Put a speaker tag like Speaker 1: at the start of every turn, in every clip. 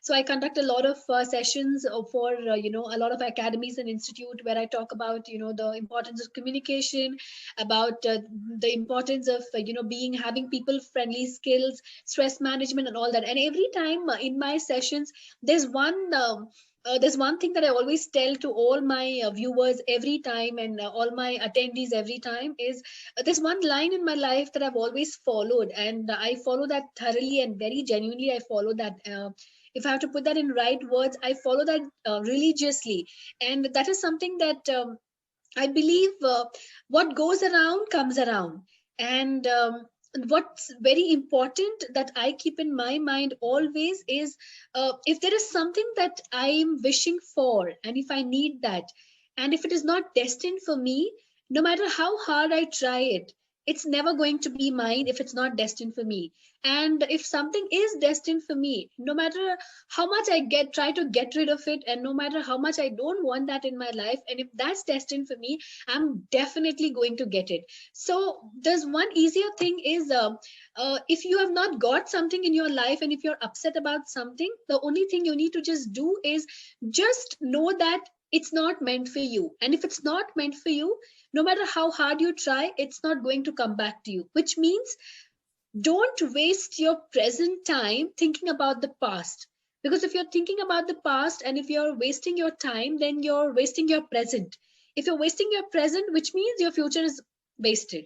Speaker 1: So I conduct a lot of sessions for a lot of academies and institute where I talk about the importance of communication, about the importance of being having people friendly skills, stress management, and all that. And every time in my sessions, there's one thing that I always tell to all my viewers every time, and all my attendees every time, is there's one line in my life that I've always followed, and I follow that thoroughly and very genuinely. I follow that. If I have to put that in right words, I follow that religiously, and that is something that I believe what goes around comes around. And what's very important that I keep in my mind always is if there is something that I am wishing for, and if I need that, and if it is not destined for me, no matter how hard I try it, it's never going to be mine if it's not destined for me. And if something is destined for me, no matter how much I try to get rid of it, and no matter how much I don't want that in my life, and if that's destined for me, I'm definitely going to get it. So there's one easier thing is if you have not got something in your life, and if you're upset about something, the only thing you need to just do is just know that it's not meant for you. And if it's not meant for you, no matter how hard you try, it's not going to come back to you, which means don't waste your present time thinking about the past. Because if you're thinking about the past and if you're wasting your time, then you're wasting your present. If you're wasting your present, which means your future is wasted.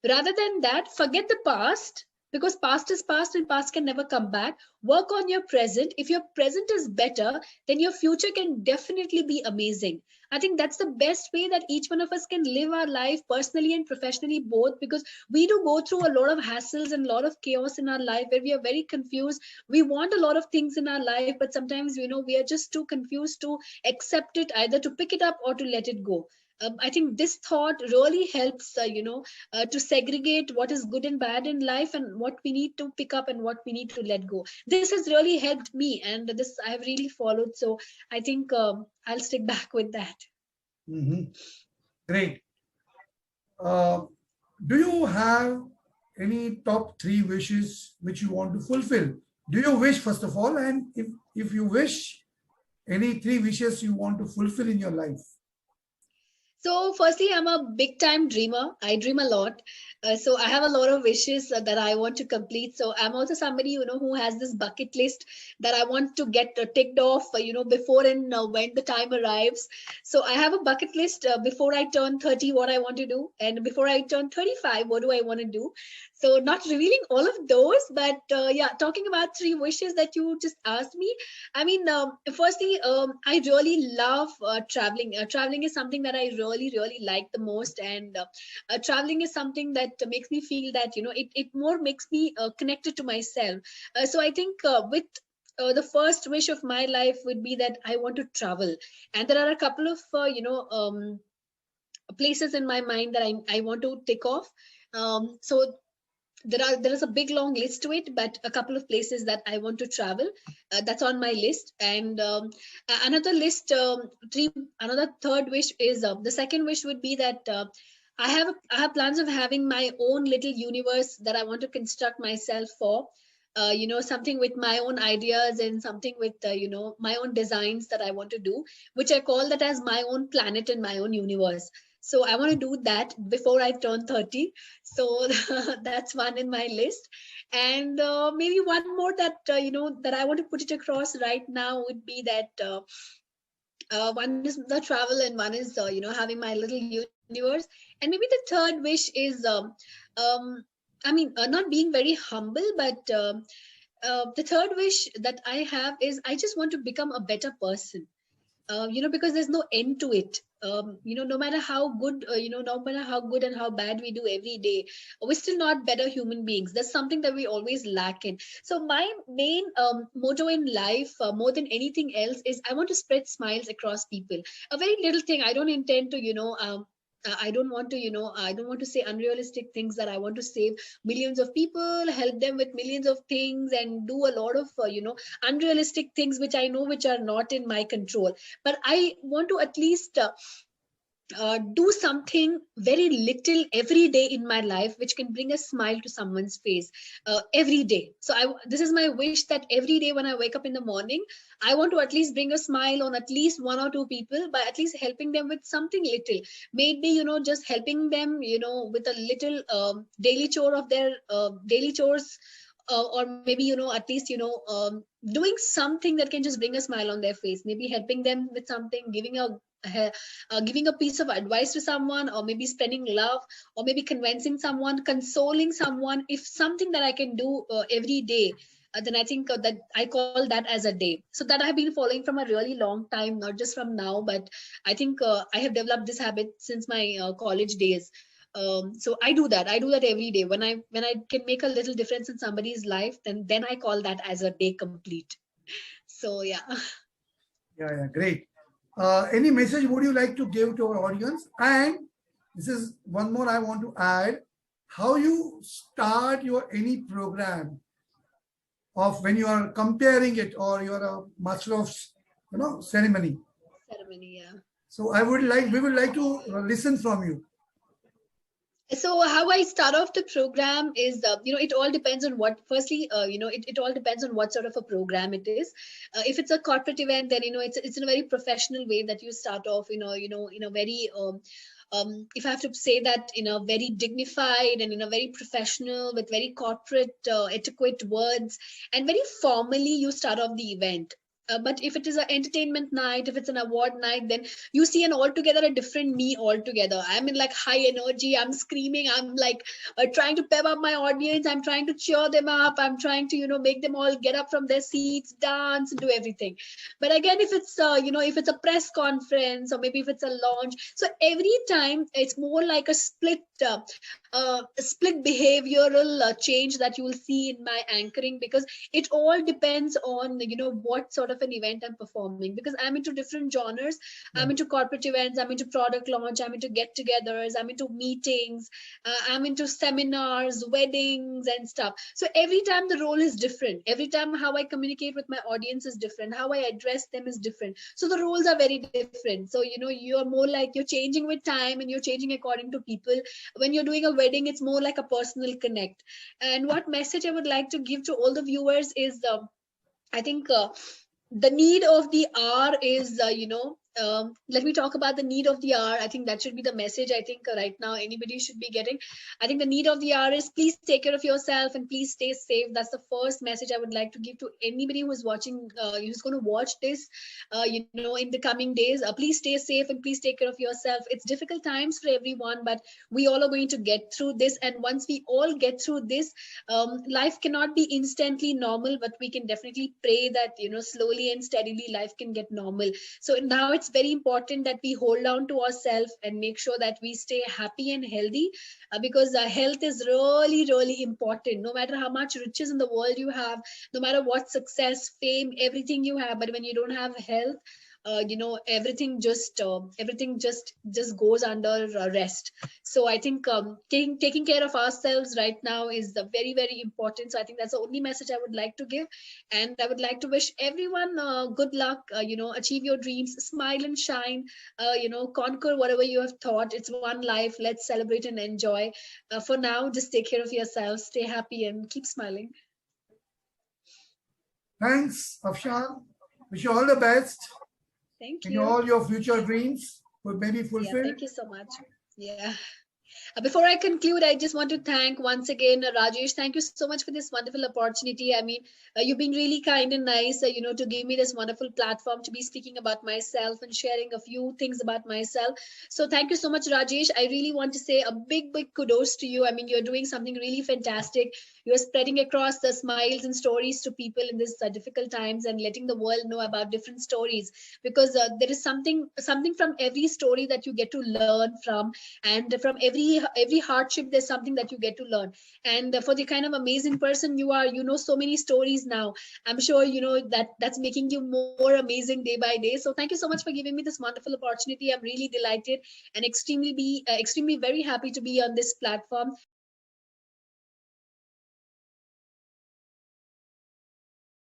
Speaker 1: Rather than that, forget the past, because past is past and past can never come back. Work on your present. If your present is better, then your future can definitely be amazing. I think that's the best way that each one of us can live our life personally and professionally both, because we do go through a lot of hassles and a lot of chaos in our life where we are very confused. We want a lot of things in our life, but sometimes, we are just too confused to accept it, either to pick it up or to let it go. I think this thought really helps, to segregate what is good and bad in life, and what we need to pick up and what we need to let go. This has really helped me, and this I've really followed. So I think I'll stick back with that.
Speaker 2: Great. Uh, do you have any top 3 wishes which you want to fulfill? Do you wish, first of all, and if you wish, any 3 wishes you want to fulfill in your life?
Speaker 1: So, firstly, I'm a big time dreamer. I dream a lot. So I have a lot of wishes that I want to complete. So I'm also somebody, who has this bucket list that I want to get ticked off, before and when the time arrives. So I have a bucket list before I turn 30, what I want to do. And before I turn 35, what do I want to do? So not revealing all of those, but yeah, talking about 3 wishes that you just asked me. I mean, firstly, I really love traveling. Traveling is something that I really, really like the most. And traveling is something that makes me feel that, it more makes me connected to myself. So I think with the first wish of my life would be that I want to travel. And there are a couple of, places in my mind that I want to tick off. So there is a big long list to it, but a couple of places that I want to travel, that's on my list. And another list, another third wish is, the second wish would be that I have plans of having my own little universe that I want to construct myself for. Something with my own ideas, and something with my own designs that I want to do, which I call that as my own planet and my own universe. So I want to do that before I turn 30. So that's one in my list. And maybe one more that that I want to put it across right now would be that one is the travel, and one is having my little universe. And maybe the third wish is um not being very humble, but the third wish that I have is I just want to become a better person. Because there's no end to it. No matter how good, no matter how good and how bad we do every day, we're still not better human beings. That's something that we always lack in. So my main motto in life, more than anything else, is I want to spread smiles across people. A very little thing. I don't intend to, I don't want to, I don't want to say unrealistic things that I want to save millions of people, help them with millions of things, and do a lot of, unrealistic things which I know which are not in my control. But I want to at least do something very little every day in my life which can bring a smile to someone's face every day. So this is my wish, that every day when I wake up in the morning, I want to at least bring a smile on at least one or two people by at least helping them with something little. Maybe, just helping them, with a little daily chore of their daily chores, or maybe, at least, doing something that can just bring a smile on their face. Maybe helping them with something, giving a piece of advice to someone, or maybe spreading love, or maybe convincing someone, consoling someone. If something that I can do every day, then I think that I call that as a day. So that I have been following from a really long time, not just from now, but I think I have developed this habit since my college days. So I do that. I do that every day. When I can make a little difference in somebody's life, then I call that as a day complete. So yeah.
Speaker 2: Yeah, great. Any message would you like to give to our audience? And this is one more I want to add. How you start your any program of when you are comparing it, or you are a master of ceremony.
Speaker 1: Ceremony, yeah.
Speaker 2: So we would like to listen from you.
Speaker 1: So how I start off the program is, it all depends on what, firstly, it all depends on what sort of a program it is. If it's a corporate event, then, it's in a very professional way that you start off, in a very, if I have to say that, in a very dignified and in a very professional, with very corporate etiquette words, and very formally you start off the event. But if it is an entertainment night, if it's an award night, then you see an altogether a different me altogether. I'm in like high energy. I'm screaming. I'm like trying to pep up my audience. I'm trying to cheer them up. I'm trying to, make them all get up from their seats, dance, and do everything. But again, if it's, if it's a press conference, or maybe if it's a launch, so every time it's more like a split behavioral change that you will see in my anchoring, because it all depends on, what sort of an event I'm performing, because I'm into different genres.
Speaker 2: Yeah.
Speaker 1: I'm into corporate events, I'm into product launch, I'm into get-togethers, I'm into meetings, I'm into seminars, weddings, and stuff. So every time the role is different. Every time how I communicate with my audience is different. How I address them is different. So the roles are very different. So, you're more like you're changing with time, and you're changing according to people. When you're doing a wedding, it's more like a personal connect. And what message I would like to give to all the viewers is, I think the need of the hour is, let me talk about the need of the hour. I think that should be the message. I think right now anybody should be getting. I think the need of the hour is, please take care of yourself and please stay safe. That's the first message I would like to give to anybody who is watching, who's going to watch this, in the coming days. Please stay safe and please take care of yourself. It's difficult times for everyone, but we all are going to get through this. And once we all get through this, life cannot be instantly normal, but we can definitely pray that, slowly and steadily life can get normal. So now it's very important that we hold on to ourselves and make sure that we stay happy and healthy, because health is really, really important. No matter how much riches in the world you have, no matter what success, fame, everything you have, but when you don't have health, everything just goes under rest. So I think taking care of ourselves right now is very, very important. So I think that's the only message I would like to give. And I would like to wish everyone good luck, achieve your dreams, smile and shine, conquer whatever you have thought. It's one life. Let's celebrate and enjoy. For now, just take care of yourself, stay happy, and keep smiling.
Speaker 2: Thanks, Afshan. Wish you all the best.
Speaker 1: Thank
Speaker 2: in
Speaker 1: you.
Speaker 2: all your future dreams will maybe fulfilled.
Speaker 1: Yeah, thank you so much. Yeah. Before I conclude, I just want to thank once again, Rajesh. Thank you so much for this wonderful opportunity. I mean, you've been really kind and nice, to give me this wonderful platform to be speaking about myself and sharing a few things about myself. So thank you so much, Rajesh. I really want to say a big, big kudos to you. I mean, you're doing something really fantastic. You're spreading across the smiles and stories to people in this difficult times, and letting the world know about different stories, because there is something from every story that you get to learn from, and from every hardship there's something that you get to learn. And for the kind of amazing person you are, so many stories now. I'm sure that's making you more amazing day by day. So thank you so much for giving me this wonderful opportunity. I'm really delighted and extremely very happy to be on this platform.